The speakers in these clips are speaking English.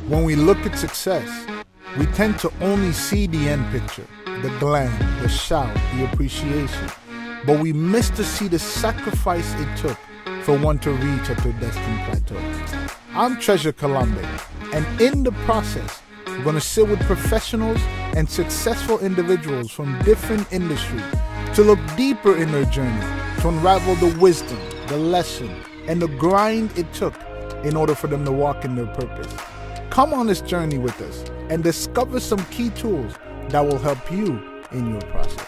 When we look at success, we tend to only see the end picture, the glam, the shout, the appreciation. But we miss to see the sacrifice it took for one to reach at their destined plateau. I'm Treasure Colombe, and in the process, we're going to sit with professionals and successful individuals from different industries to look deeper in their journey, to unravel the wisdom, the lesson, and the grind it took in order for them to walk in their purpose. Come on this journey with us and discover some key tools that will help you in your process.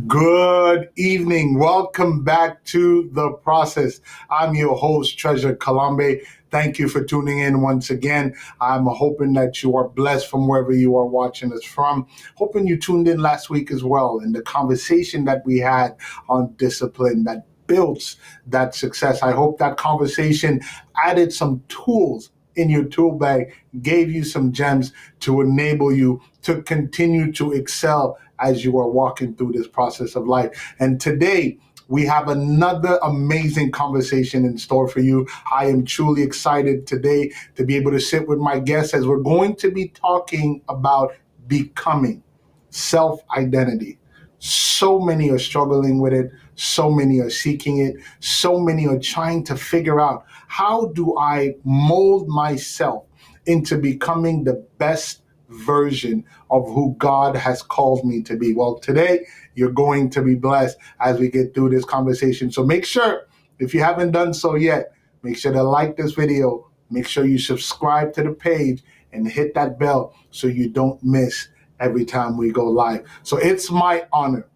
Good evening. Welcome back to The Process. I'm your host, Treasure Colombe. Thank you for tuning in once again. I'm hoping that you are blessed from wherever you are watching us from. Hoping you tuned in last week as well, and the conversation that we had on discipline that builds that success. I hope that conversation added some tools in your tool bag, gave you some gems to enable you to continue to excel as you are walking through this process of life. And today, we have another amazing conversation in store for you. I am truly excited today to be able to sit with my guests as we're going to be talking about becoming, self-identity. So many are struggling with it. So many are seeking it. So many are trying to figure out, how do I mold myself into becoming the best version of who God has called me to be? Well, today you're going to be blessed as we get through this conversation. So make sure, if you haven't done so yet, make sure to like this video, make sure you subscribe to the page and hit that bell so you don't miss every time we go live. So it's my honor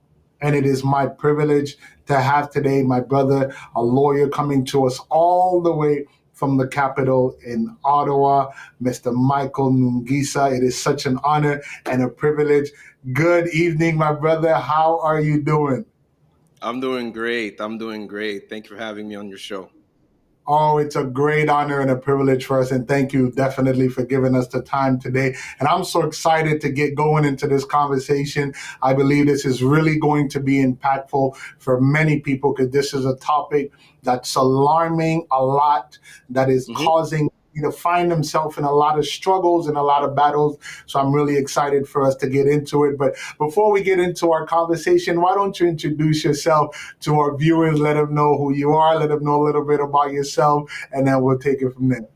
and it is my privilege to have today my brother, a lawyer coming to us all the way from the capital in Ottawa, Mr. Michel Nungisa. It is such an honor and a privilege. Good evening, my brother. How are you doing? I'm doing great. Thank you for having me on your show. Oh, it's a great honor and a privilege for us. And thank you definitely for giving us the time today. And I'm so excited to get going into this conversation. I believe this is really going to be impactful for many people because this is a topic that's alarming a lot, that is hmm causing to find themselves in a lot of struggles and a lot of battles. So I'm really excited for us to get into it. But before we get into our conversation, why don't you introduce yourself to our viewers? Let them know who you are, let them know a little bit about yourself, and then we'll take it from there.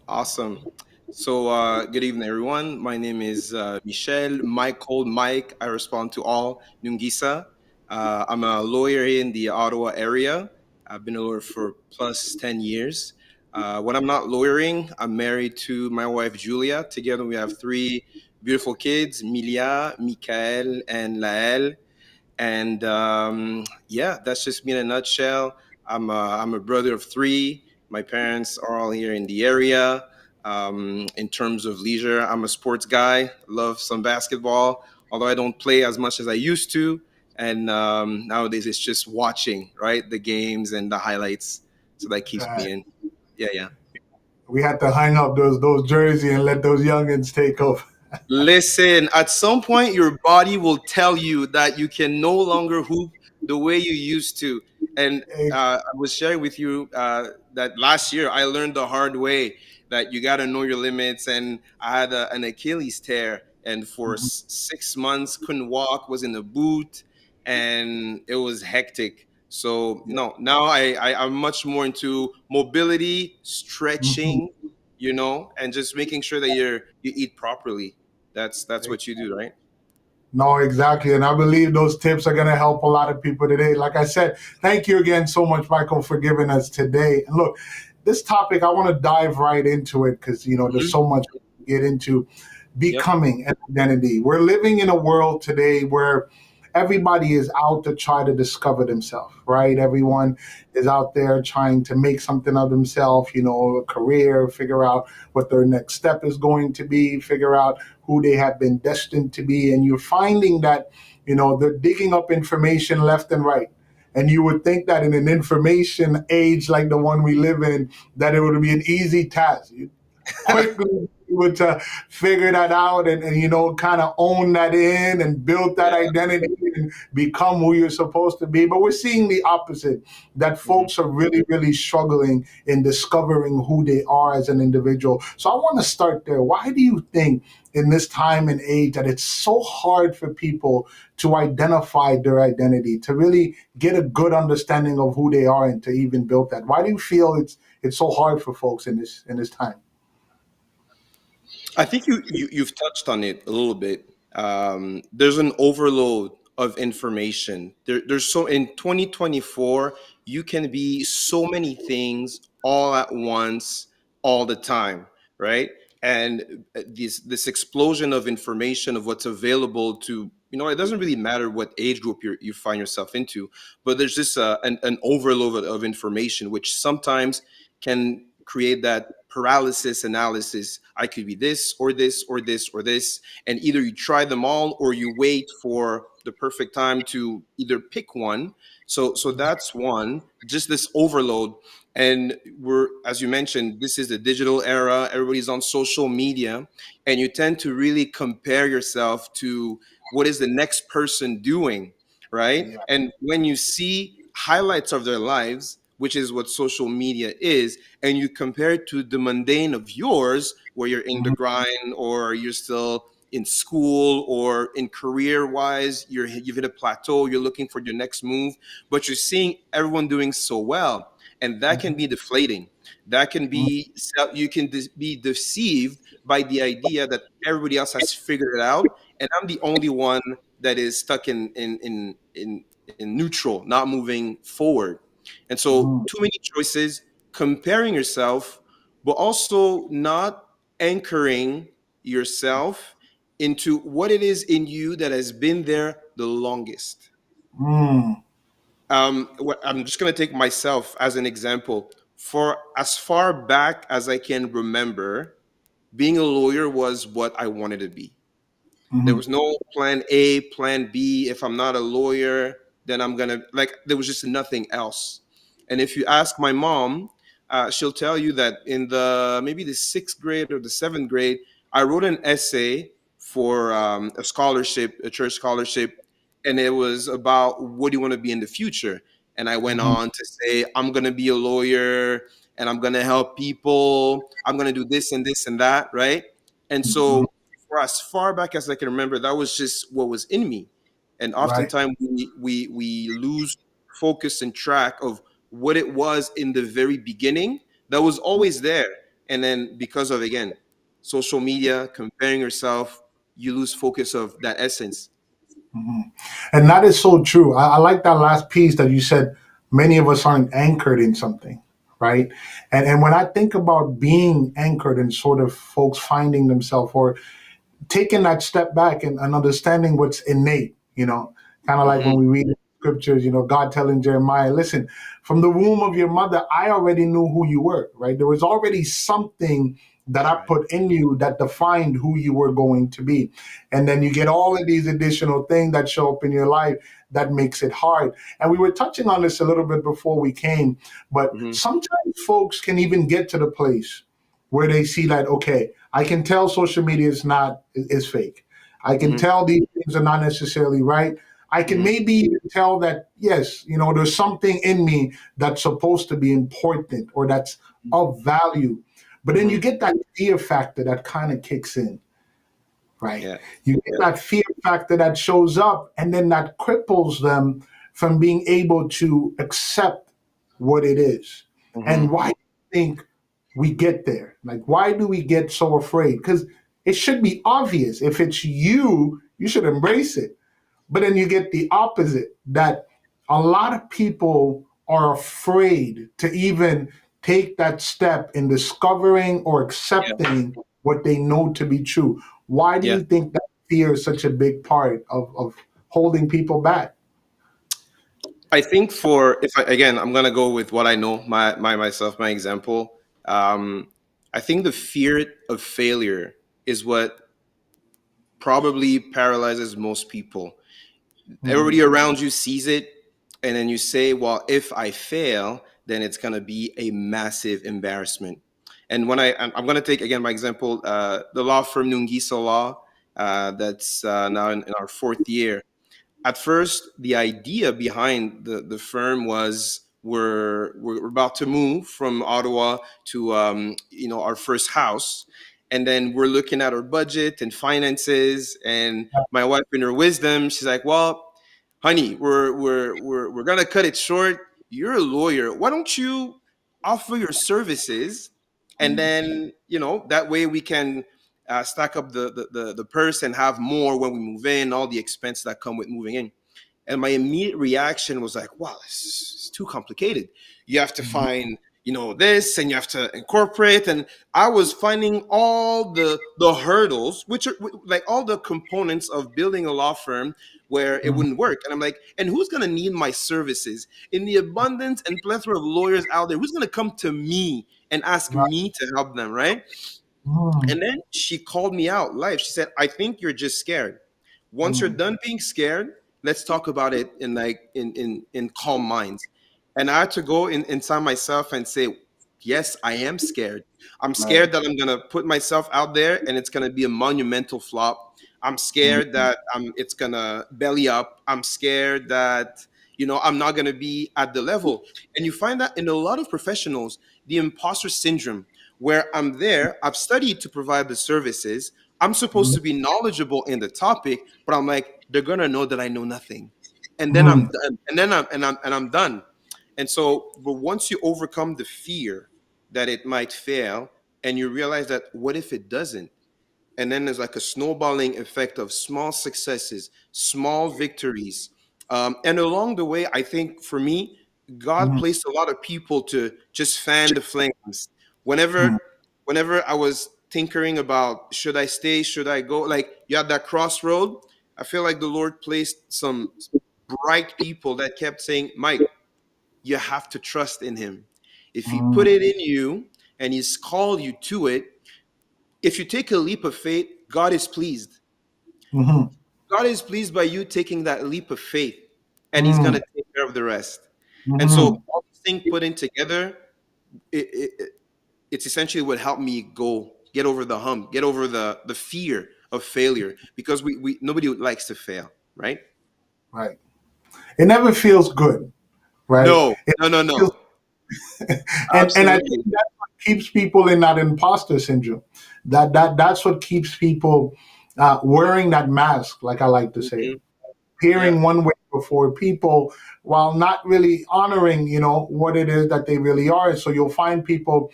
Awesome. So, good evening, everyone. My name is Michel, Mike. I respond to all Nungisa. I'm a lawyer in the Ottawa area. I've been a lawyer for plus 10 years. When I'm not lawyering, I'm married to my wife, Julia. Together, we have three beautiful kids, Milia, Mikael, and Lael. And yeah, that's just me in a nutshell. I'm a brother of three. My parents are all here in the area. In terms of leisure, I'm a sports guy. Love some basketball, although I don't play as much as I used to. And nowadays, it's just watching, right, the games and the highlights. So that keeps Uh, me in. Yeah, yeah. we had to hang up those jerseys and let those youngins take over. Listen, at some point, your body will tell you that you can no longer hoop the way you used to. And I was sharing with you that last year I learned the hard way that you got to know your limits. And I had an Achilles tear, and for 6 months couldn't walk, was in a boot, and it was hectic. So no, now I'm much more into mobility, Mhm. stretching, and just making sure that you eat properly. That's what you do, right? No, exactly. And I believe those tips are going to help a lot of people today. Like I said, thank you again so much, Michael, for giving us today. And look, this topic, I want to dive right into it because, there's hmm so much to get into. Yep. Becoming an identity. We're living in a world today where everybody is out to try to discover themselves, right? Everyone is out there trying to make something of themselves, a career, figure out what their next step is going to be, figure out who they have been destined to be. And you're finding that, they're digging up information left and right. And you would think that in an information age like the one we live in, that it would be an easy task. You quickly be able to figure that out and kind of own that in and build that Yeah. identity and become who you're supposed to be. But we're seeing the opposite, that Hmm. folks are really, really struggling in discovering who they are as an individual. So I want to start there. Why do you think in this time and age that it's so hard for people to identify their identity, to really get a good understanding of who they are and to even build that? Why do you feel it's so hard for folks in this time? I think you've touched on it a little bit. There's an overload of information. There's so in 2024, you can be so many things all at once, all the time, right? And this explosion of information of what's available to it doesn't really matter what age group you find yourself into, but there's just an overload of information, which sometimes can create that paralysis analysis. I could be this or this or this or this. And either you try them all or you wait for the perfect time to either pick one. So that's one, just this overload. And we're, as you mentioned, this is the digital era. Everybody's on social media, and you tend to really compare yourself to what is the next person doing, right? Yeah. And when you see highlights of their lives, which is what social media is, and you compare it to the mundane of yours, where you're in the Mhm. grind or you're still in school or in career wise, you've hit a plateau, you're looking for your next move, but you're seeing everyone doing so well. And that can be deflating. That can Mhm. be, you can be deceived by the idea that everybody else has figured it out. And I'm the only one that is stuck in neutral, not moving forward. And so, Mhm. too many choices, comparing yourself, but also not anchoring yourself into what it is in you that has been there the longest. Mm. I'm just going to take myself as an example. For as far back as I can remember, being a lawyer was what I wanted to be. There Mhm. was no plan A, plan B. If I'm not a lawyer, then I'm gonna like. There was just nothing else. And if you ask my mom, she'll tell you that in the maybe the sixth grade or the seventh grade, I wrote an essay for a scholarship, a church scholarship, and it was about what do you want to be in the future. And I went Mhm. on to say I'm gonna be a lawyer and I'm gonna help people. I'm gonna do this and this and that, right? And Mhm. so for as far back as I can remember, that was just what was in me. And Right. oftentimes we lose focus and track of what it was in the very beginning that was always there. And then because of again, social media, comparing yourself, you lose focus of that essence. Mhm. And that is so true. I like that last piece that you said. Many of us aren't anchored in something, right? And when I think about being anchored and sort of folks finding themselves or taking that step back and understanding what's innate, kind of like when Hmm. we read in scriptures, God telling Jeremiah, listen, from the womb of your mother, I already knew who you were, right? There was already something that That's I right. put in you that defined who you were going to be. And then you get all of these additional things that show up in your life that makes it hard. And we were touching on this a little bit before we came, but Hmm. sometimes folks can even get to the place where they see that, okay, I can tell social media is fake. I can Hmm. tell these things are not necessarily right. I can Hmm. maybe even tell that yes, there's something in me that's supposed to be important or that's of value. But then you Hmm. get that fear factor that kind of kicks in, right? Yeah. You get Yeah. that fear factor that shows up and then that cripples them from being able to accept what it is. And Hmm. why do you think we get there? Like, why do we get so afraid? Because it should be obvious. If it's you, you should embrace it. But then you get the opposite that a lot of people are afraid to even take that step in discovering or Yeah. accepting what they know to be true. Why do Yeah. you think that fear is such a big part of holding people back? I think for if I, again, I'm gonna go with what I know, my myself, my example. Um, I think the fear of failure is what probably paralyzes most people. Mhm. Everybody around you sees it. And then you say, well, if I fail, then it's going to be a massive embarrassment. And when I'm going to take again my example, the law firm Nungisa Law, that's now in our fourth year. At first, the idea behind the firm was we're about to move from Ottawa to our first house, and then we're looking at our budget and finances. And my wife, in her wisdom, she's like, "Well, honey, we're gonna cut it short. You're a lawyer. Why don't you offer your services, and then that way we can." Stack up the purse and have more when we move in, all the expenses that come with moving in. And my immediate reaction was like, wow, this is too complicated. You have to find, this, and you have to incorporate. And I was finding all the hurdles, which are like all the components of building a law firm where it wouldn't work. And I'm like, and who's going to need my services? In the abundance and plethora of lawyers out there, who's going to come to me and ask Right. me to help them, right? Mm, And then she called me out live. She said, I think you're just scared. Once you're mm, done being scared, let's talk about it in in calm minds. And I had to go inside myself and say, yes, I am scared. I'm right. scared that I'm gonna put myself out there and it's gonna be a monumental flop. I'm Mm, scared that it's gonna belly up. I'm scared that I'm not gonna be at the level. And you find that in a lot of professionals, the imposter syndrome, where I'm there, I've studied to provide the services, I'm supposed mm, to be knowledgeable in the topic, but I'm like, they're gonna know that I know nothing, and then I'm mm, done, and I'm done. And so, but once you overcome the fear that it might fail, and you realize that what if it doesn't, and then there's like a snowballing effect of small successes, small victories, and along the way, I think for me, God mm, placed a lot of people to just fan the flames. mm, Whenever, whenever I was tinkering about should I stay, should I go, like you had that crossroad. I feel like the Lord placed some bright people that kept saying, Mike, you have to trust in Him. If He put mm, it in you and He's called you to it, if you take a leap of faith, God is pleased. mhm, God is pleased by you taking that leap of faith, and He's going mm, to take care of the rest. And so, mhm. all these things put in together, it's essentially what helped me go get over the hump, get over the fear of failure, because we nobody likes to fail, right? Right. It never feels good, right? No, It no, no, feels, no. and I think Absolutely. that's what keeps people in that imposter syndrome. That's what keeps people wearing that mask, like I like to say, Mhm. Yeah, appearing one way before people while not really honoring, what it is that they really are. So you'll find people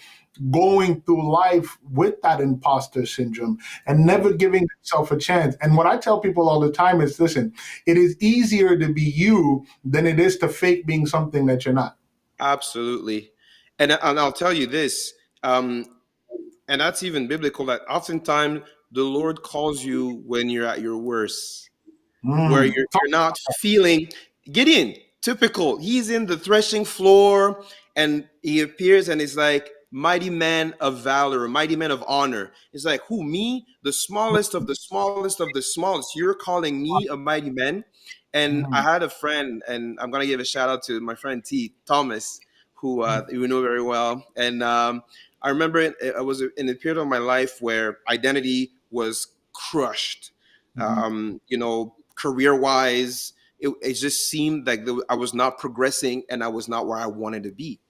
going through life with that imposter syndrome and yeah, never giving themselves a chance. And what I tell people all the time is, listen, it is easier to be you than it is to fake being something that you're not. absolutely. And I'll tell you this, um, and that's even biblical. That oftentimes the Lord calls you when you're at your worst, where Mm. you're not feeling. Gideon, typical. He's in the threshing floor and he appears and is like, mighty man of valor, mighty man of honor. It's like, who, me? The smallest of the smallest of the smallest. You're calling me a mighty man? And I Mm. had a friend, and I'm going to give a shout out to my friend T. Thomas, who you know very well. And I remember I was in a period of my life where identity was crushed, Mm. career wise. It just seemed like I was not progressing and I was not where I wanted to be.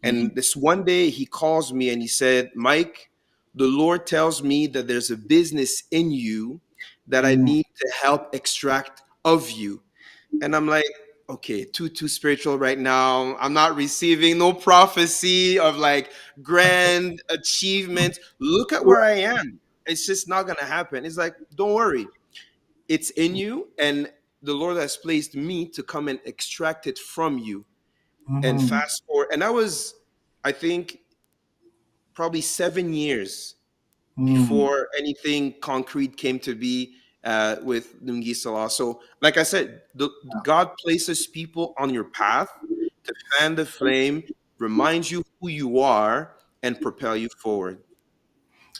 And Mm. this one day he calls me and he said, Mike, the Lord tells me that there's a business in you that I Mm. need to help extract of you. And I'm like, okay, too spiritual right now. I'm not receiving no prophecy of like grand achievements. Look at where I am. It's just not gonna happen. It's like, don't worry, it's in you, and the Lord has placed me to come and extract it from you. And Mhm. fast forward, and that was, I think, probably 7 years Mm. before anything concrete came to be with Nungi Salah. So, like I said, God places people on your path to fan the flame, remind you who you are, and propel you forward.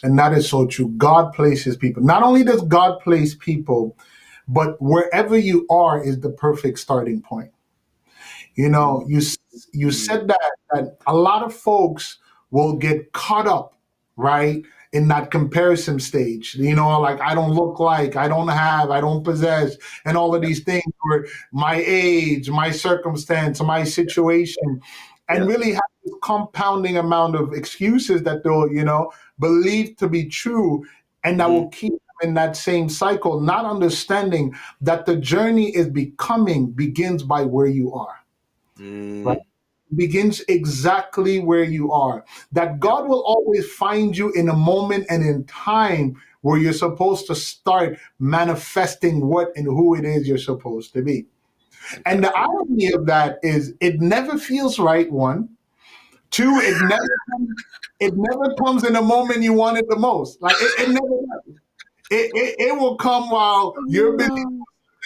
And that is so true. God places people. Not only does God place people, but wherever you are is the perfect starting point. You know, Mm, you mm, said that a lot of folks will get caught up, right, in that comparison stage. You know, like I don't look like, I don't have, I don't possess, and all of yeah, these things were my age, my circumstance, my situation, and yeah. really have this compounding amount of excuses that they'll, believe to be true, and that Mm-hmm. will keep them in that same cycle, not understanding that the journey is becoming begins by where you are, right? Mm, Begins exactly where you are. That yeah, God will always find you in a moment and in time where you're supposed to start manifesting what and who it is you're supposed to be. And the exactly. irony of that is it never feels right, one. Two, it never comes in a moment you want it the most. Like it never does. It will come while you're busy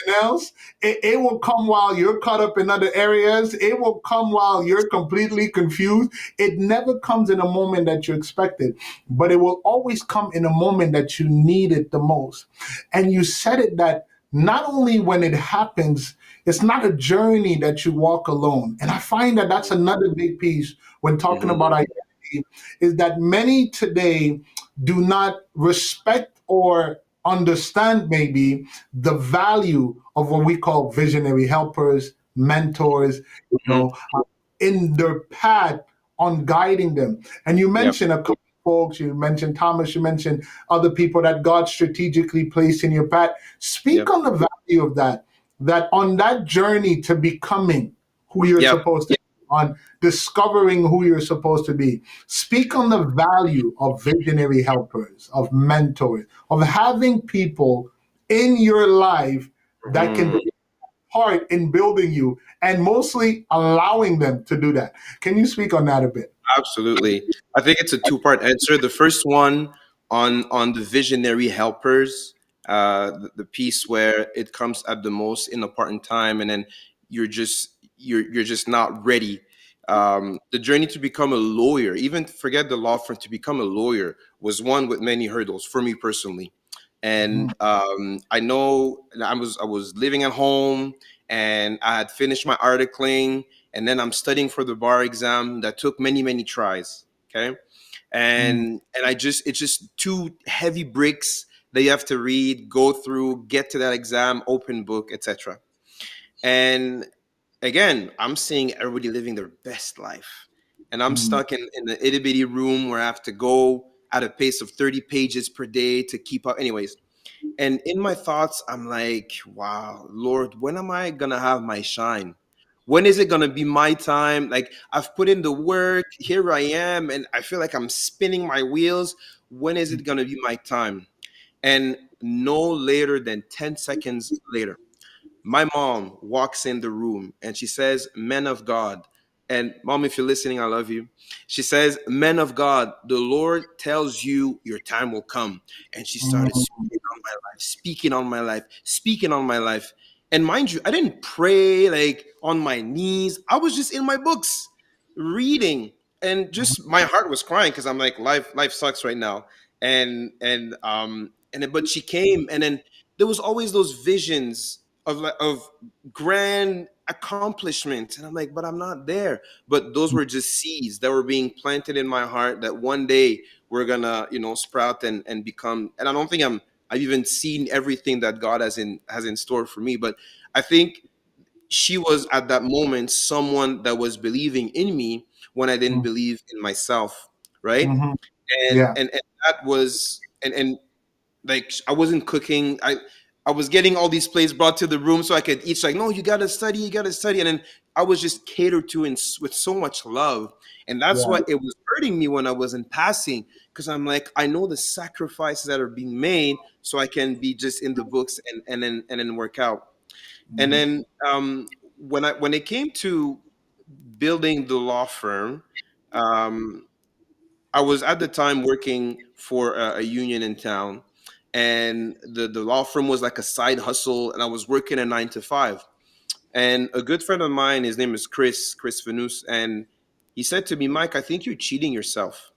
something else. It will come while you're caught up in other areas. It will come while you're completely confused. It never comes in a moment that you expected, but it will always come in a moment that you need it the most. And you said it that not only when it happens, it's not a journey that you walk alone. And I find that that's another big piece when talking Mm-hmm. about identity, is that many today do not respect or understand maybe the value of what we call visionary helpers, mentors, Mm-hmm. in their path on guiding them. And you Yeah, mentioned a couple of folks, you mentioned Thomas, you mentioned other people that God strategically placed in your path. yeah, Speak on the value of that, that on that journey to becoming who you're yeah. supposed to be, on discovering who you're supposed to be. Speak on the value of visionary helpers, of mentors, of having people in your life that can Mm. take part in building you and mostly allowing them to do that. Can you speak on that a bit? Absolutely. I think it's a two-part answer. The first one on the visionary helpers, the piece where it comes at the most in a part in time, and then you're just not ready. The journey to become a lawyer, even forget the law firm, to become a lawyer was one with many hurdles for me personally. Mhm, And I know I was living at home, and I had finished my articling, and then I'm studying for the bar exam that took many tries. Okay, mhm, and it's just two heavy bricks that you have to read, go through, get to that exam, open book, etc. And again, I'm seeing everybody living their best life, and I'm mhm, stuck in the itty bitty room where I have to go at a pace of 30 pages per day to keep up. Anyways, and in my thoughts, I'm like, wow, Lord, when am I going to have my shine? When is it going to be my time? Like, I've put in the work, here I am, and I feel like I'm spinning my wheels. When is it going to be my time? And no later than 10 seconds later, my mom walks in the room and she says, "Men of God." And mom, if you're listening, I love you. She says, "Men of God, the Lord tells you your time will come." And she started mhm, speaking on my life, speaking on my life, speaking on my life. And mind you, I didn't pray like on my knees. I was just in my books reading. And just my heart was crying because I'm like, life sucks right now. But she came, and then there was always those visions of grand accomplishments, and I'm like, but I'm not there. But those were just seeds that were being planted in my heart that one day we're gonna sprout and become. And I don't think I've even seen everything that God has in store for me, but I think she was at that moment someone that was believing in me when I didn't mhm, believe in myself, right? mhm. and Yeah. and, and that was and like I wasn't cooking. I was getting all these plates brought to the room so I could eat. She's like, no, you gotta study, and then I was just catered to with so much love, and that's Yeah. what it was hurting me when I wasn't passing, because I'm like, I know the sacrifices that are being made, so I can be just in the books and then work out. And Mhm, then when it came to building the law firm, um, I was at the time working for a union in town, and the law firm was like a side hustle, and I was working a 9 to 5. And a good friend of mine, his name is Chris Venus, and he said to me, "Mike, I think you're cheating yourself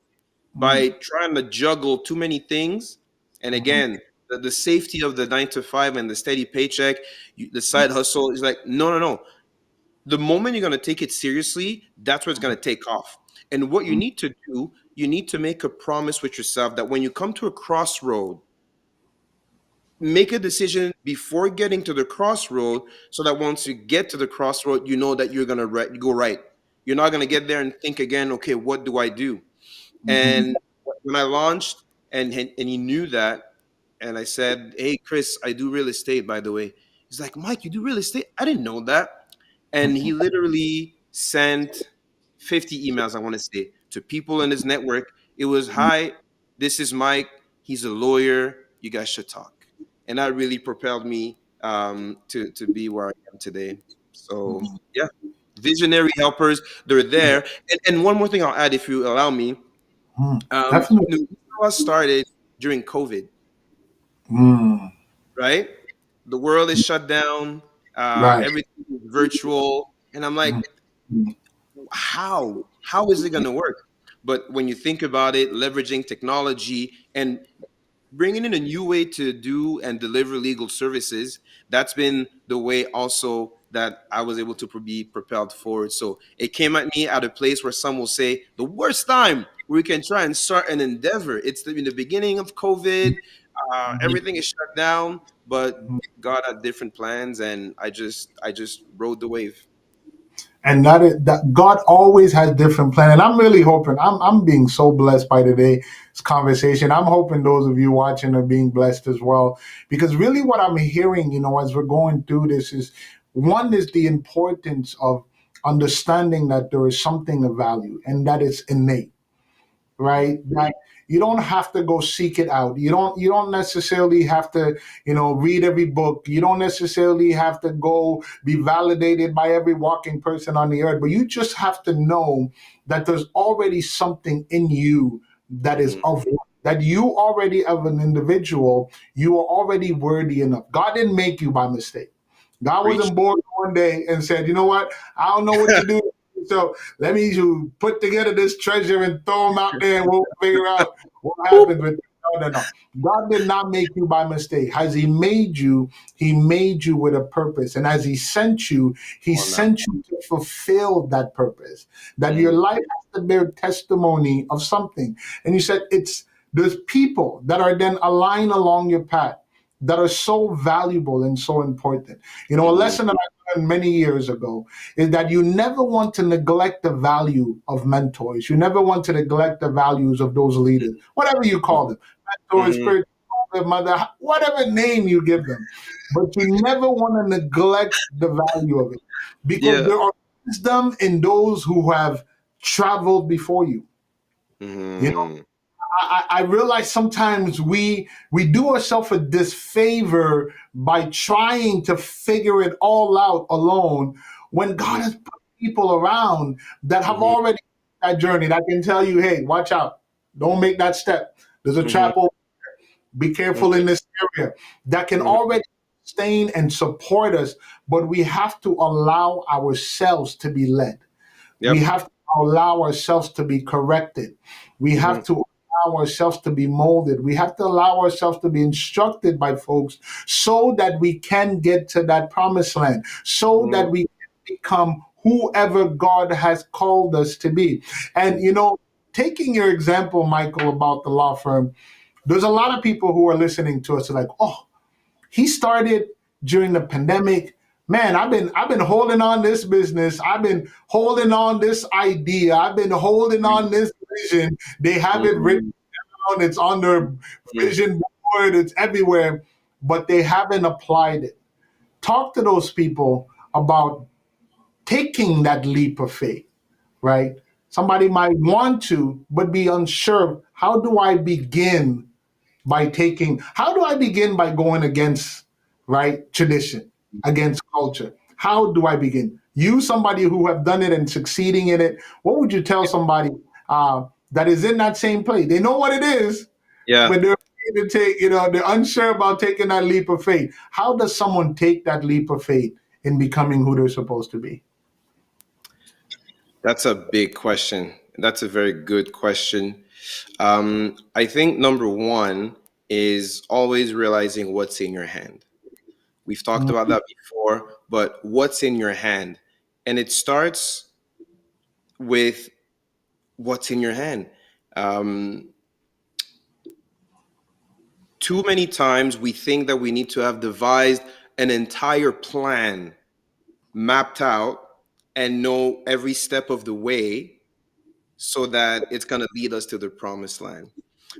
mhm, by trying to juggle too many things." And mhm, again, the safety of the 9 to 5 and the steady paycheck, the side hustle is like, no, no, no. The moment you're going to take it seriously, that's where it's going to take off. And what you need to do, you need to make a promise with yourself that when you come to a crossroad, make a decision before getting to the crossroad, so that once you get to the crossroad, you know that you're going to go right. You're not going to get there and think again, okay, what do I do? Mhm. And when I launched, and he knew that, and I said, "Hey, Chris, I do real estate, by the way." He's like, "Mike, you do real estate? I didn't know that." And he literally sent 50 emails, I want to say, to people in his network. It was, "Hi, this is Mike. He's a lawyer. You guys should talk." And that really propelled me to be where I am today. So yeah, visionary helpers, they're there. And one more thing I'll add, if you allow me. Mhm. Definitely. Nungisa started during COVID, Mm. right? The world is shut down. Right. Everything is virtual, and I'm like, Mhm. how is it going to work? But when you think about it, leveraging technology and bringing in a new way to do and deliver legal services, that's been the way also that I was able to be propelled forward. So it came at me at a place where some will say the worst time we can try and start an endeavor. It's in the beginning of COVID. Everything is shut down, but God had different plans, and I just rode the wave. And that is that God always has different plan. And I'm really hoping I'm being so blessed by today's conversation. I'm hoping those of you watching are being blessed as well. Because really what I'm hearing, as we're going through this is, one is the importance of understanding that there is something of value and that it's innate, right? That you don't have to go seek it out. You don't necessarily have to, read every book. You don't necessarily have to go be validated by every walking person on the earth, but you just have to know that there's already something in you that is Mhm. of that you already, of an individual, you are already worthy enough. God didn't make you by mistake. God Preach. wasn't born one day and said, you know what, I don't know what to do. So let me you put together this treasure and throw them out there, and we'll figure out what Boop. happens with it. No, no, no. God did not make you by mistake. As He made you with a purpose. And as He sent you, He Come on now. sent you to fulfill that purpose. That your Mhm. life has to bear testimony of something. And you said there's people that are then aligned along your path that are so valuable and so important. A Mhm. lesson that I learned many years ago is that you never want to neglect the value of mentors. You never want to neglect the values of those leaders, whatever you call them, mentors, Mhm. spiritual father, mother, whatever name you give them. But you never want to neglect the value of it, because Yeah. there are wisdom in those who have traveled before you. You know, Mhm. I realize sometimes we do ourselves a disfavor by trying to figure it all out alone, when God Mhm. has put people around that have Mhm. already that journey that can tell you, hey, watch out, don't make that step. There's a Mhm. trap over. Be careful Mhm. in this area. That can Mhm. already sustain and support us, but we have to allow ourselves to be led. We Yep. have to allow ourselves to be corrected. We have Mhm. to allow ourselves to be molded. We have to allow ourselves to be instructed by folks, so that we can get to that promised land, so Mhm. that we can become whoever God has called us to be. And, taking your example, Michael, about the law firm, there's a lot of people who are listening to us like, oh, he started during the pandemic. Man, I've been holding on this business. I've been holding on this idea. I've been holding on this vision. They have it written Mhm. down. It's on their Mhm. vision board. It's everywhere, but they haven't applied it. Talk to those people about taking that leap of faith, right? Somebody might want to, but be unsure. How do I begin how do I begin by going against, right, tradition, against culture? How do I begin? You, somebody who have done it and succeeding in it, what would you tell somebody that is in that same place? They know what it is, Yeah. but they're afraid to take, they're unsure about taking that leap of faith. How does someone take that leap of faith in becoming who they're supposed to be? That's a big question. That's a very good question. I think number one is always realizing what's in your hand. We've talked about Mm, that before, but what's in your hand? And it starts with what's in your hand. Um, Too many times we think that we need to have devised an entire plan mapped out and know every step of the way so that it's going to lead us to the promised land.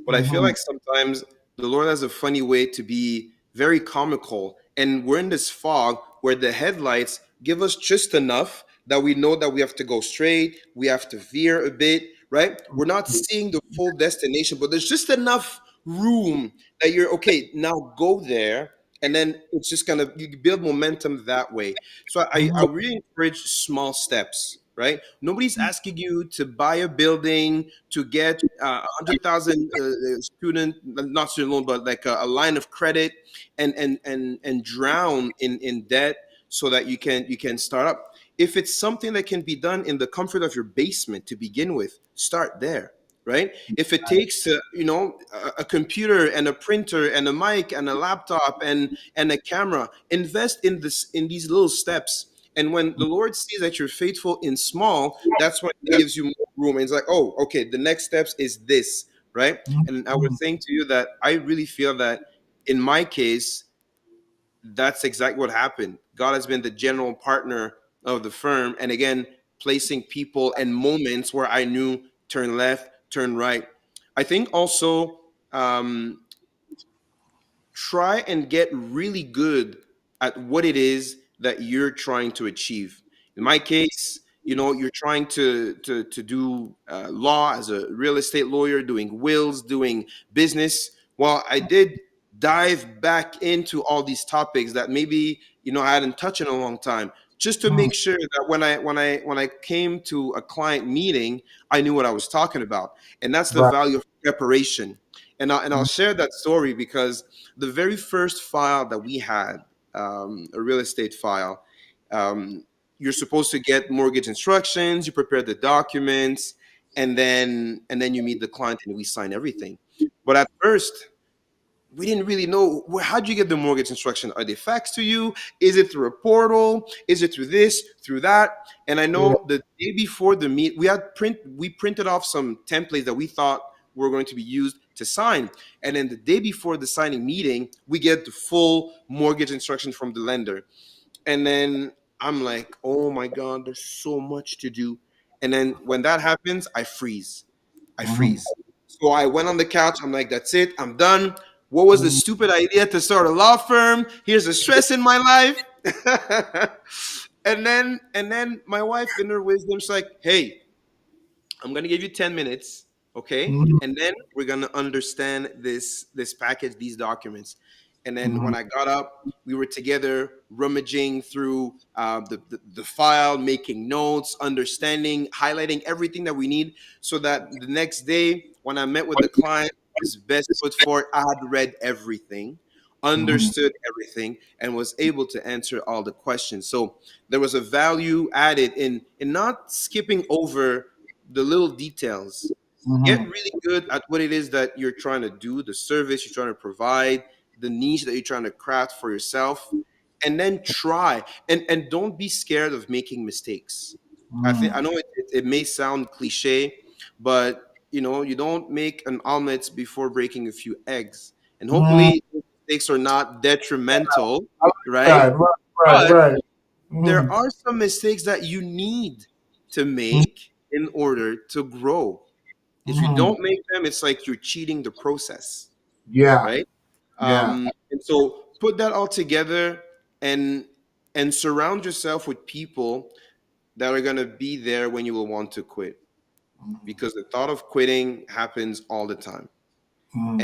But I feel Mm-hmm. like sometimes the Lord has a funny way to be very comical. And we're in this fog where the headlights give us just enough that we know that we have to go straight, we have to veer a bit, right? We're not seeing the full destination, but there's just enough room that you're okay, now go there. And then it's just gonna you build momentum that way. So I really encourage small steps, right? Nobody's asking you to buy a building, to get 100,000 student, not student loan, but like a line of credit, and drown in debt so that you can start up. If it's something that can be done in the comfort of your basement to begin with, start there, right? If it takes a computer and a printer and a mic and a laptop and a camera, invest in these little steps. And when the Lord sees that you're faithful in small, that's when He gives you more room. And it's like, oh, okay, the next steps is this, right? And I was saying to you that I really feel that in my case, that's exactly what happened. God has been the general partner of the firm. And again, placing people and moments where I knew turn left, turn right. I think also um, try and get really good at what it is that you're trying to achieve. In my case, you're trying to do law as a real estate lawyer, doing wills, doing business. Well, I did dive back into all these topics that maybe I hadn't touched in a long time, just to make sure that when I came to a client meeting, I knew what I was talking about, and that's the Right. value of preparation. And I'll share that story because the very first file that we had, a real estate file, um, you're supposed to get mortgage instructions, you prepare the documents, and then you meet the client and we sign everything. But at first, we didn't really know how do you get the mortgage instruction? Are they faxed to you? Is it through a portal? Is it through this, through that? And I Yeah. know the day before the meet, we printed off some templates that we thought were going to be used to sign. And then the day before the signing meeting, we get the full mortgage instruction from the lender. And then I'm like, oh my God, there's so much to do. And then when that happens, I freeze. I Mhm. freeze. So I went on the couch. I'm like, that's it. I'm done. What was the stupid idea to start a law firm? Here's the stress in my life. and then my wife, in her wisdom, she's like, hey, I'm gonna give you 10 minutes, okay? Mhm. And then we're gonna understand this package, these documents. And then Mhm. when I got up, we were together rummaging through the file, making notes, understanding, highlighting everything that we need, so that the next day when I met with the client, his best foot forward, I had read everything, Mhm. understood everything, and was able to answer all the questions. So there was a value added in not skipping over the little details. Get Mhm. really good at what it is that you're trying to do, the service you're trying to provide, the niche that you're trying to craft for yourself, and then try. And don't be scared of making mistakes. I know it may sound cliche, but you don't make an omelet before breaking a few eggs. And Mhm. hopefully mistakes are not detrimental, I like right? that. Right. Right. But Right. there Mhm. are some mistakes that you need to Mhm. make in order to grow. If you Mhm. don't make them, it's like you're cheating the process, Yeah. right? Yeah. And so put that all together and and surround yourself with people that are gonna be there when you will want to quit. Because the thought of quitting happens all the time. Mhm.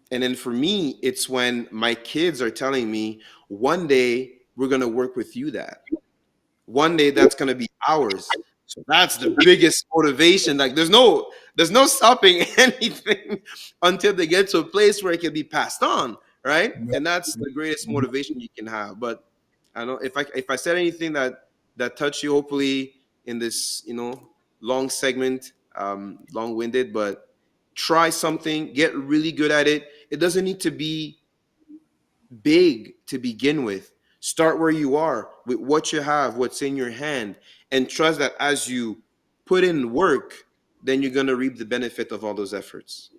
And then for me, it's when my kids are telling me, one day we're gonna work with you, Dad. One day that's going to be ours. So that's the biggest motivation. Like there's no stopping anything until they get to a place where it can be passed on, right? Yeah. And that's the greatest Mhm. motivation you can have. But I don't know if I said anything that touched you, hopefully in this long segment, long-winded, but try something, get really good at it. It doesn't need to be big to begin with. Start where you are with what you have, what's in your hand, and trust that as you put in work, then you're going to reap the benefit of all those efforts.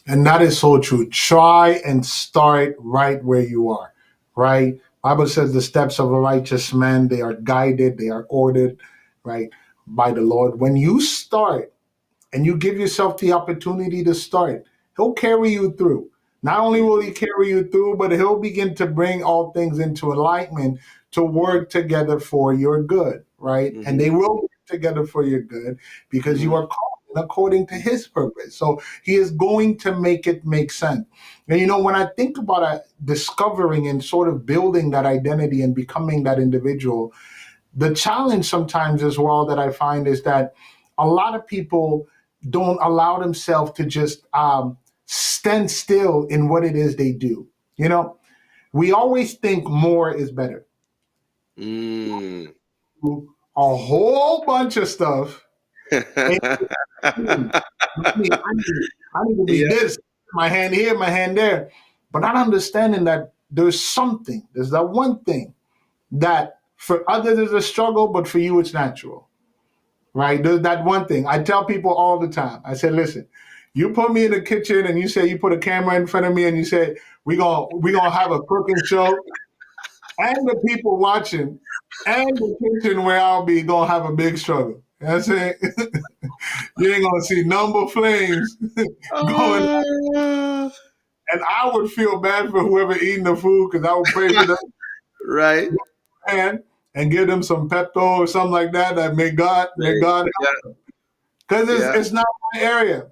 And that is so true. Try and start right where you are, right? Bible says the steps of a righteous man, they are guided, they are ordered, right, by the Lord. When you start and you give yourself the opportunity to start, he'll carry you through. Not only will he carry you through, but he'll begin to bring all things into alignment to work together for your good, right? And Mm-hmm. they will work together for your good because you Mm-hmm. are called according to his purpose. So he is going to make it make sense. And when I think about discovering and sort of building that identity and becoming that individual, the challenge sometimes as well that I find is that a lot of people don't allow themselves to just stand still in what it is they do. You know, we always think more is better. Mm. A whole bunch of stuff. And I need to be Yeah. this, my hand here, my hand there. But not understanding that there's that one thing that for others is a struggle, but for you it's natural. Right? There's that one thing. I tell people all the time. I said, listen, you put me in the kitchen and you say you put a camera in front of me and you say we gonna have a cooking show and the people watching and the kitchen where I'll be gonna have a big struggle. That's it. You ain't gonna see number flames going, Ah, and I would feel bad for whoever eating the food because I would pray for them right. and give them some Pepto or something like that. That may God, Yeah. because it's Yeah. it's not my area.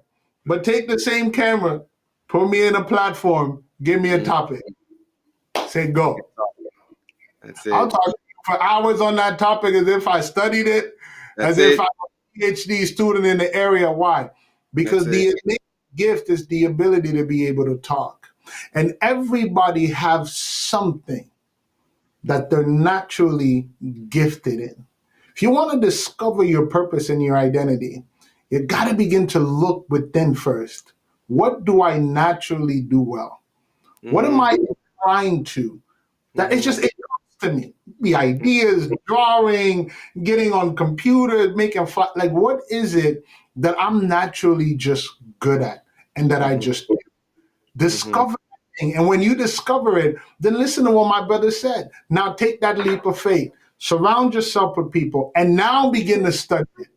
But take the same camera, put me in a platform, give me a Mm. topic, say go. That's I'll it. talk to you for hours on that topic as if I studied it, That's as if it. I'm a PhD student in the area. Why? That's Because it. the innate gift is the ability to be able to talk. And everybody has something that they're naturally gifted in. If you want to discover your purpose and your identity, you got to begin to look within first. What do I naturally do well? What am Mm-hmm. I trying to? That it's Mm-hmm. just it comes to me. The ideas, drawing, getting on computers, making like what is it that I'm naturally just good at and that I Mm-hmm. just Mm-hmm. discover that thing. And when you discover it, then listen to what my brother said. Now take that leap of faith. Surround yourself with people and now begin to study it.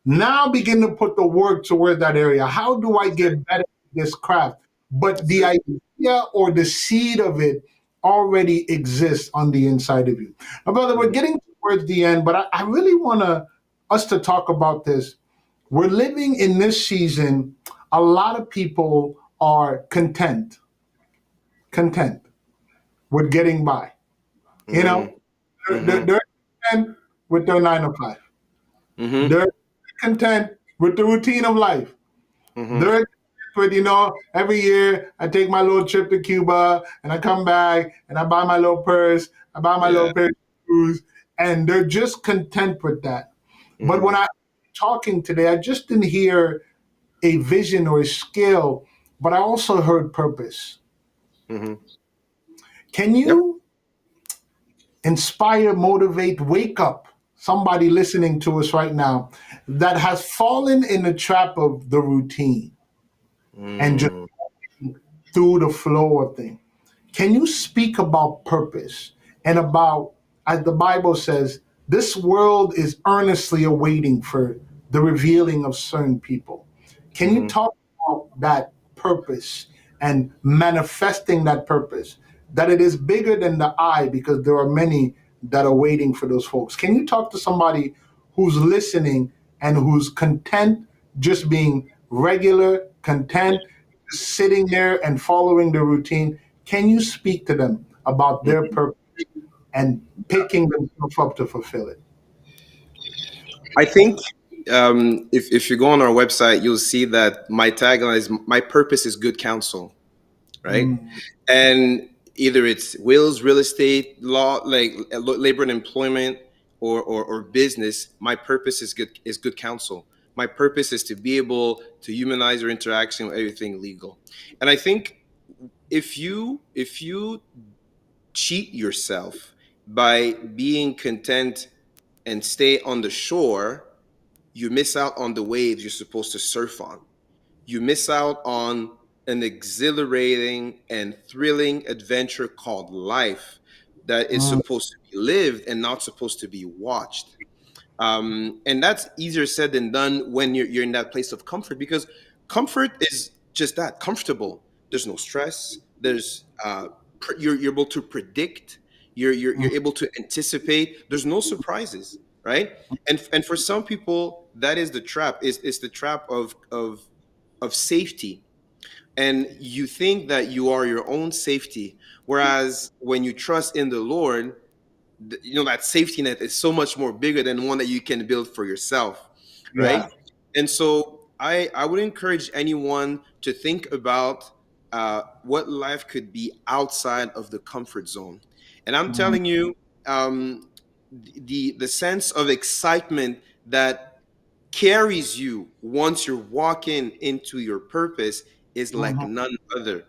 Now begin to put the work toward that area. How do I That's it. get better at this craft? But That's the it. idea or the seed of it already exists on the inside of you. My brother, we're Mm-hmm. getting towards the end, but I really want us to talk about this. We're living in this season. A lot of people are content with getting by. You know, Mm-hmm. they're content with their 9 to 5. Mm-hmm. They're content with the routine of life. Mm-hmm. They're with, every year I take my little trip to Cuba and I come back and I buy my little purse, I buy my Yeah. little pair of shoes, and they're just content with that. But Mm-hmm. when I talking today, I just didn't hear a vision or a skill, but I also heard purpose. Mm-hmm. Can Yep. you inspire, motivate, wake up somebody listening to us right now that has fallen in the trap of the routine and just Mm. through the flow of things? Can you speak about purpose and about, as the Bible says, this world is earnestly awaiting for the revealing of certain people? Can you Mm-hmm. talk about that purpose and manifesting that purpose? That it is bigger than the eye because there are many that are waiting for those folks. Can you talk to somebody who's listening and who's content just being regular, content, sitting there and following the routine? Can you speak to them about their Mm-hmm. purpose and picking themselves up to fulfill it? I think if you go on our website, you'll see that my tagline is "My purpose is good counsel." Right? Mm, And either it's wills, real estate, law, like labor and employment, or business. My purpose is good counsel. My purpose is to be able to humanize your interaction with everything legal. And I think if you cheat yourself by being content and stay on the shore, you miss out on the waves you're supposed to surf on. You miss out on an exhilarating and thrilling adventure called life that is Mm, supposed to be lived and not supposed to be watched. And that's easier said than done when you're in that place of comfort, because comfort is just that, comfortable. There's no stress. You're able to predict. You're able to anticipate. There's no surprises, right? And for some people, that is the trap. Is the trap of safety, and you think that you are your own safety, whereas when you trust in the Lord, that safety net is so much more bigger than one that you can build for yourself, yeah. right? And so I would encourage anyone to think about what life could be outside of the comfort zone. And I'm Mm, telling you, the sense of excitement that carries you once you're walking into your purpose is like mhm, none other.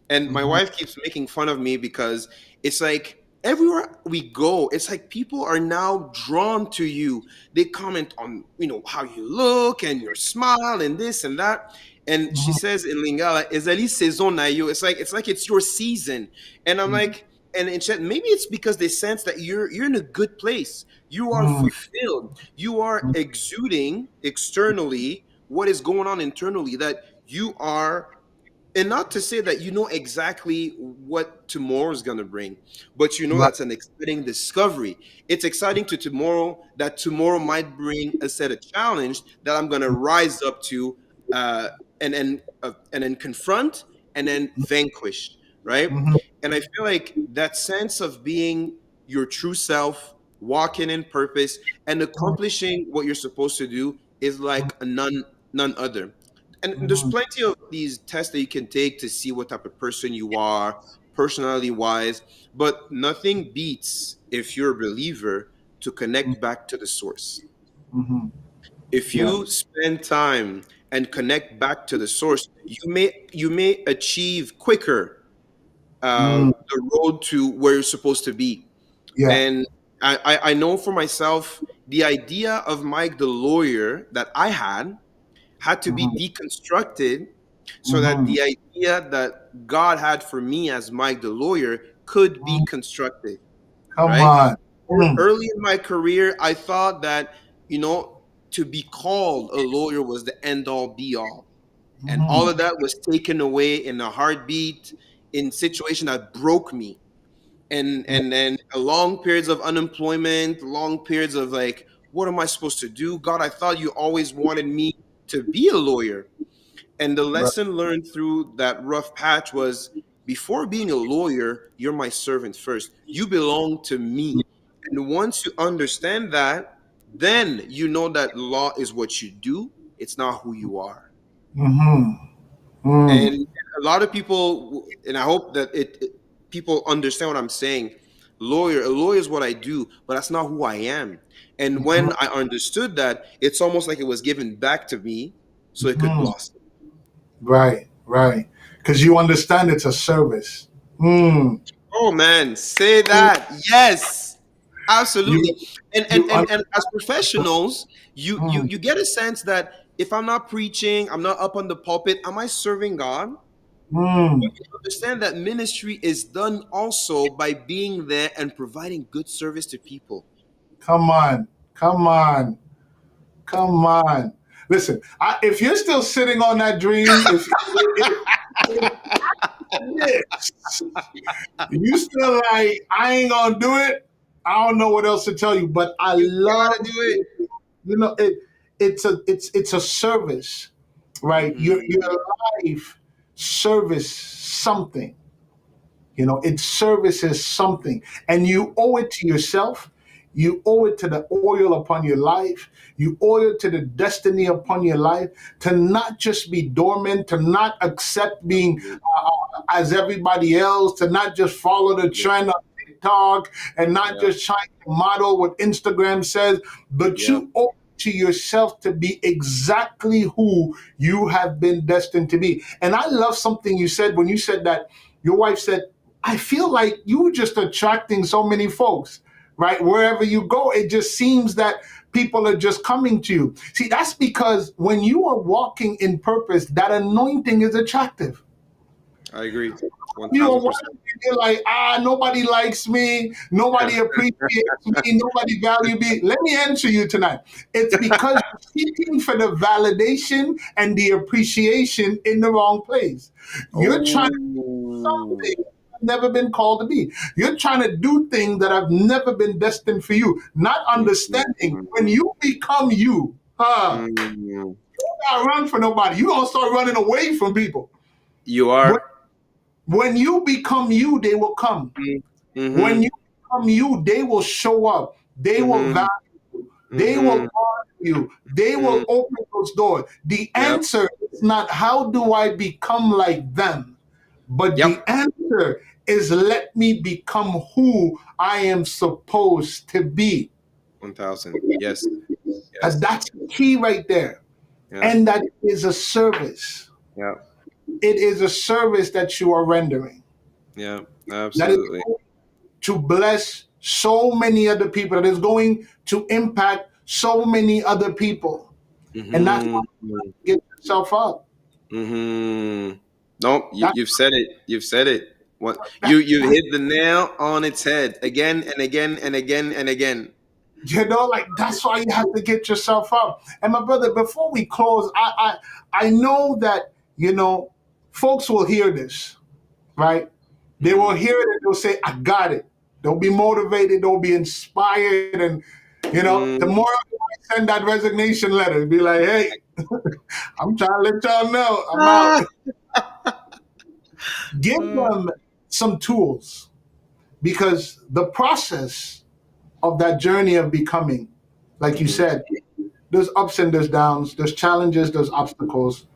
And my mhm, wife keeps making fun of me because it's like everywhere we go, it's like people are now drawn to you. They comment on, how you look and your smile and this and that. And she mhm, says in Lingala, Ezali saison na yo. It's like it's your season. And I'm mhm, like, and she said, maybe it's because they sense that you're in a good place. You are mhm, fulfilled. You are exuding externally what is going on internally, that you are, and not to say that you know exactly what tomorrow is going to bring, but right. that's an exciting discovery. It's exciting to tomorrow, that tomorrow might bring a set of challenge that I'm going to rise up to, uh, and then confront and then vanquish, right? Mhm, And I feel like that sense of being your true self, walking in purpose, and accomplishing what you're supposed to do is like a none other. And there's mhm, plenty of these tests that you can take to see what type of person you are, personality wise, but nothing beats, if you're a believer, to mhm, connect back to the source. mhm. If Yeah. you spend time and connect back to the source, you may achieve quicker Mm, the road to where you're supposed to be. yeah. And I know for myself, the idea of Mike the lawyer that I had to be Mhm, deconstructed, so that mhm, the idea that God had for me as Mike the lawyer could be mhm. constructed, Come right? on. Mm, Early in my career, I thought that, you know, to be called a lawyer was the end all be all. And all mhm, of that was taken away in a heartbeat, in situation that broke me. yeah, And then long periods of unemployment, long periods of like, what am I supposed to do? God, I thought you always wanted me to be a lawyer. And the right. lesson learned through that rough patch was, before being a lawyer, you're my servant first. You belong to me. And once you understand that, then you know that law is what you do, it's not who you are. Mhm, mm, And a lot of people, and I hope that people understand what I'm saying. A lawyer is what I do, but that's not who I am. And mhm, when I understood that, it's almost like it was given back to me so it could mhm. blossom. Right, right. Because you understand it's a service. Mm. Oh man, say that. Yes. Absolutely. You, And and you, and, and as professionals, you you mm, you get a sense that if I'm not preaching, I'm not up on the pulpit, am I serving God? mm. Understand that ministry is done also by being there and providing good service to people. Come on, come on, come on. Listen, if you're still sitting on that dream, if this, you still like, I ain't gonna do it. I don't know what else to tell you, but I You love, gotta do it. you know, it's a service, right? Your Mhm. life service something. It services something, and you owe it to yourself. You owe it to the oil upon your life. You owe it to the destiny upon your life, to not just be dormant, to not accept being as everybody else, to not just follow the Yeah, trend on TikTok and not yeah, just trying to model what Instagram says, but yeah. you owe it to yourself to be exactly who you have been destined to be. And I love something you said when you said that your wife said, I feel like you just attracting so many folks, right? Wherever you go, it just seems that people are just coming to you. See, that's because when you are walking in purpose, that anointing is attractive. I agree. One You are thousand watching, percent. you're like, nobody likes me, nobody appreciates me, nobody value me. Let me answer you tonight. It's because you're seeking for the validation and the appreciation in the wrong place. You're trying to do Oh. something you've never been called to be. You're trying to do things that have never been destined for you. Not understanding Mhm. when you become you, Mhm. you not run for nobody. You're gonna start running away from people. You When, are. when you become you, they will come. When you Mm-hmm. become you, they will show up. They will value Mm-hmm. you. They will Mm-hmm. honor you. They will Mm. open those doors. The Yep. answer is not how do I become like them, but the Yep. answer is let me become who I am supposed to be. 1,000. Yes. And Yes. that's the key right there. Yeah. And that is a service. Yeah. It is a service that you are rendering. Yeah. That is Absolutely. to bless so many other people, that is going to impact so many other people. And that's why Mm-hmm. you get yourself up. Mm-hmm. No, That, you've said it. You've said it. What that, you that, hit the nail on its head again and again and again and again. like that's why you have to get yourself up. And my brother, before we close, I know that folks will hear this, right? They will Mm-hmm. hear it and they'll say, "I got it." They'll be motivated. They'll be inspired, and tomorrow they might send that resignation letter and be like, "Hey, I'm trying to let y'all know I'm out." Ah. Give them some tools, because the process of that journey of becoming, like you Mm-hmm. said, there's ups and there's downs, there's challenges, there's obstacles.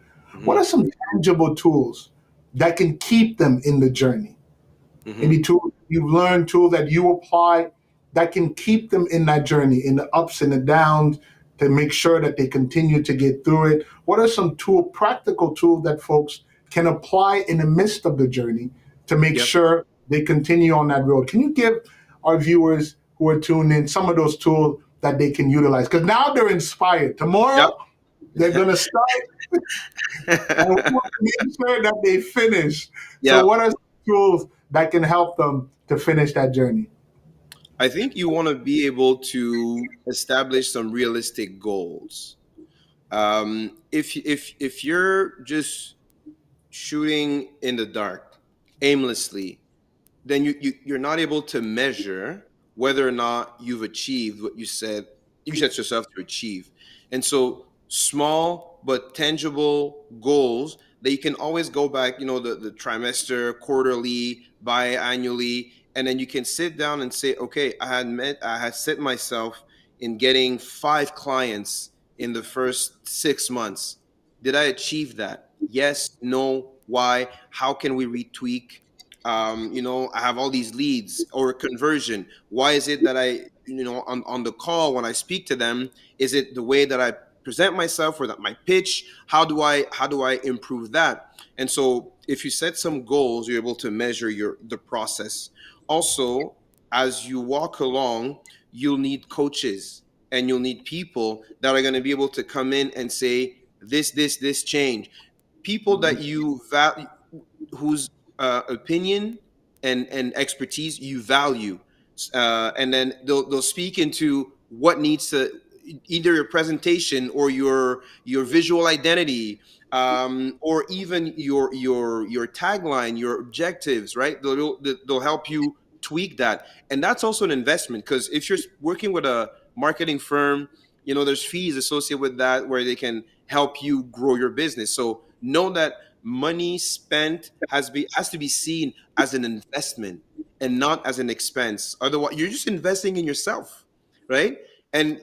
What are Mm-hmm. some tangible tools that can keep them in the journey? Mm-hmm. Maybe tools you've learned, tools that you apply that can keep them in that journey, in the ups and the downs, to make sure that they continue to get through it. What are some practical tools that folks can apply in the midst of the journey to make Yep. sure they continue on that road? Can you give our viewers who are tuned in some of those tools that they can utilize? Because now they're inspired. Yep. Tomorrow they're gonna start, and we want to make sure that they finish. So, Yep. what are some tools that can help them to finish that journey? I think you want to be able to establish some realistic goals. If you're just shooting in the dark aimlessly, then you're not able to measure whether or not you've achieved what you set yourself to achieve. And so small but tangible goals that you can always go back, the trimester, quarterly, biannually, and then you can sit down and say, okay, I had set myself in getting 5 clients in the first 6 months. Did I achieve that? Yes, no, why? How can we retweak? I have all these leads or conversion. Why is it that on the call when I speak to them, is it the way that I present myself or that my pitch? How do I improve that? And so if you set some goals, you're able to measure the process. Also, as you walk along, you'll need coaches and you'll need people that are going to be able to come in and say this change. People that you value, whose opinion and expertise you value, and then they'll speak into what needs to, either your presentation or your visual identity, or even your tagline, your objectives, right? They'll help you tweak that, and that's also an investment, because if you're working with a marketing firm, there's fees associated with that where they can help you grow your business. So know that money spent has to be seen as an investment and not as an expense. Otherwise, you're just investing in yourself, right? And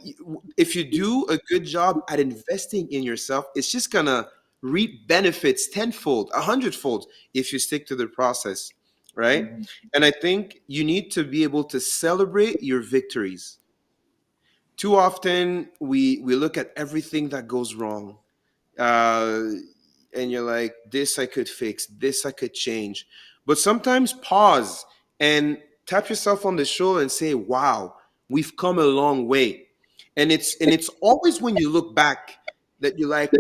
if you do a good job at investing in yourself, it's just gonna reap benefits tenfold, 100-fold if you stick to the process, right? And I think you need to be able to celebrate your victories. Too often we look at everything that goes wrong, uh, and you're like, this I could fix, this I could change. But sometimes pause and tap yourself on the shoulder and say, "Wow, we've come a long way." And it's always when you look back that you're like,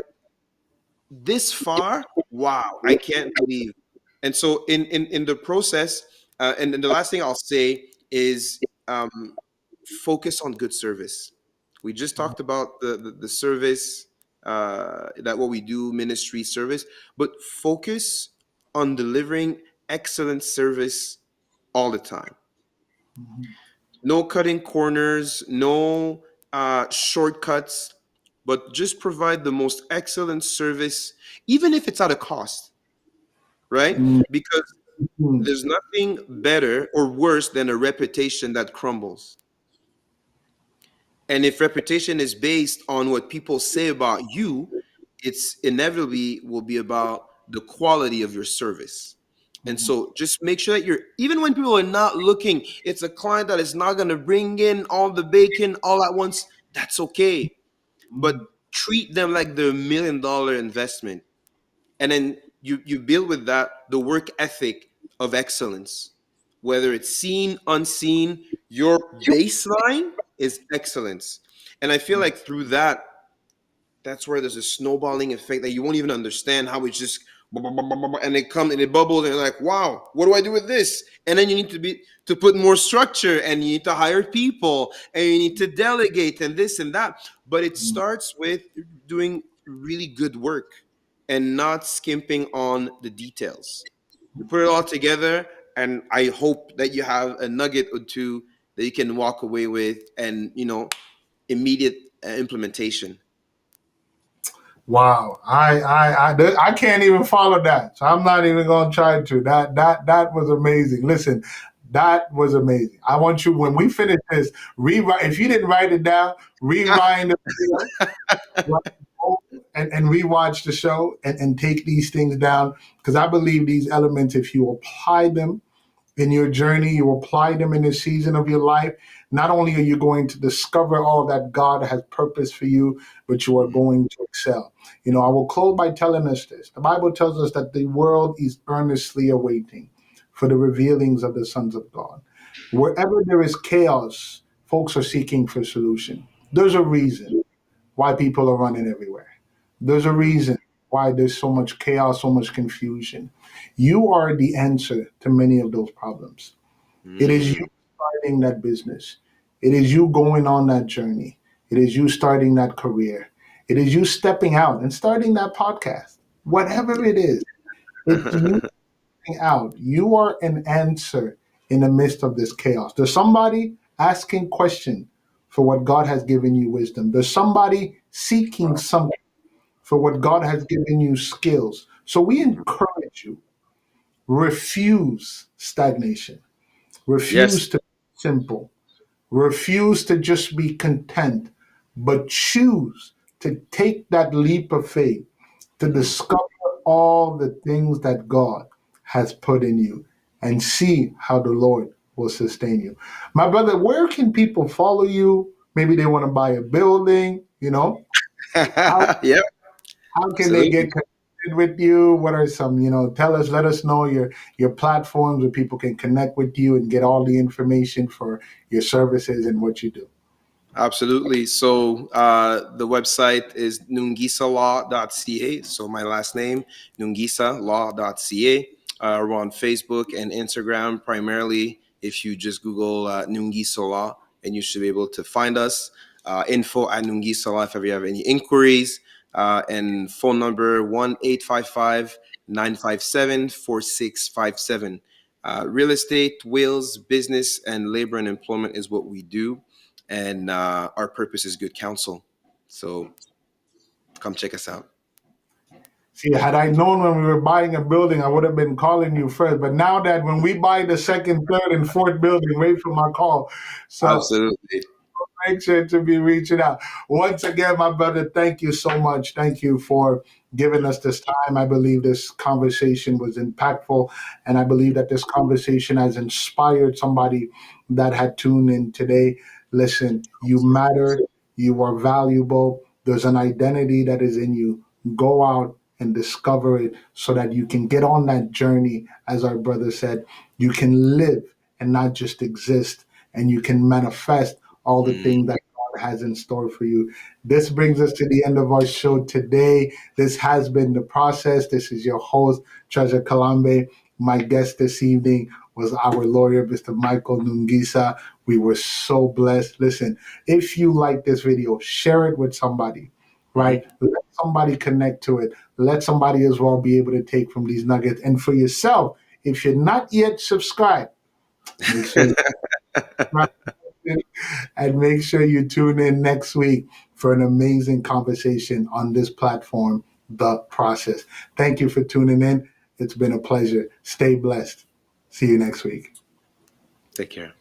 this far, wow, I can't believe. And so in the process, and then the last thing I'll say is, focus on good service. We just talked about the service, that what we do, ministry service, but focus on delivering excellent service all the time. Mhm. No cutting corners, no shortcuts, but just provide the most excellent service, even if it's at a cost, right? Because Mhm. there's nothing better or worse than a reputation that crumbles. And if reputation is based on what people say about you, it's inevitably will be about the quality of your service. And Mhm. so just make sure that you're, even when people are not looking, it's a client that is not going to bring in all the bacon all at once. That's okay. But Mhm. treat them like they're $1 million investment. And then you build with that the work ethic of excellence, whether it's seen, unseen, your baseline is excellence. And I feel like through that, that's where there's a snowballing effect that you won't even understand how it's just and it comes and it bubbles and you're like, wow, what do I do with this? And then you need to put more structure, and you need to hire people, and you need to delegate and this and that. But it starts with doing really good work and not skimping on the details. You put it all together, and I hope that you have a nugget or two that you can walk away with, and immediate implementation. Wow, I can't even follow that, so I'm not even gonna try to. That was amazing. Listen, that was amazing. I want you when we finish this, rewrite. If you didn't write it down, rewind the video, right, and rewatch the show and take these things down because I believe these elements, if you apply them in your journey, you apply them in the season of your life, not only are you going to discover all that God has purpose for you, but you are going to excel. I will close by telling us this. The Bible tells us that the world is earnestly awaiting for the revealings of the sons of God. Wherever there is chaos, folks are seeking for solution. There's a reason why people are running everywhere. There's a reason why there's so much chaos, so much confusion. You are the answer to many of those problems. It is Mm. you starting that business. It is you going on that journey. It is you starting that career. It is you stepping out and starting that podcast. Whatever it is, it's you stepping out. You are an answer in the midst of this chaos. There's somebody asking question for what God has given you wisdom. There's somebody seeking Wow. something for what God has given you skills. So we encourage you, refuse stagnation, Yes. refuse to be simple, refuse to just be content, but choose to take that leap of faith to Mhm. discover all the things that God has put in you and see how the Lord will sustain you. My brother, where can people follow you? Maybe they want to buy a building, How Yep, how can they absolutely. get connected with you? What are some, let us know your platforms where people can connect with you and get all the information for your services and what you do. Absolutely. So the website is nungisalaw.ca. So my last name, nungisalaw.ca. We're on Facebook and Instagram primarily. If you just Google Nungisa Law, and you should be able to find us. Info at Nungisa Law if ever you have any inquiries. And phone number 1-855-957-4657. Real estate, wills, business, and labor and employment is what we do, and our purpose is good counsel. So come check us out. See, had I known when we were buying a building, I would have been calling you first. But now that when we buy the second, third, and fourth building, wait for my call. So Absolutely. make sure to be reaching out. Once again, my brother, thank you so much. Thank you for giving us this time. I believe this conversation was impactful, and I believe that this conversation has inspired somebody that had tuned in today. Listen, you matter, you are valuable, there's an identity that is in you. Go out and discover it so that you can get on that journey. As our brother said, you can live and not just exist, and you can manifest all the Mm. things that God has in store for you. This brings us to the end of our show today. This has been The Process. This is your host, Treasure Kalambe. My guest this evening was our lawyer, Mr. Michel Nungisa. We were so blessed. Listen, if you like this video, share it with somebody, right? Mhm. Let somebody connect to it. Let somebody as well be able to take from these nuggets. And for yourself, if you're not yet subscribed, make sure you subscribe and make sure you tune in next week for an amazing conversation on this platform, The Process. Thank you for tuning in. It's been a pleasure. Stay blessed. See you next week. Take care.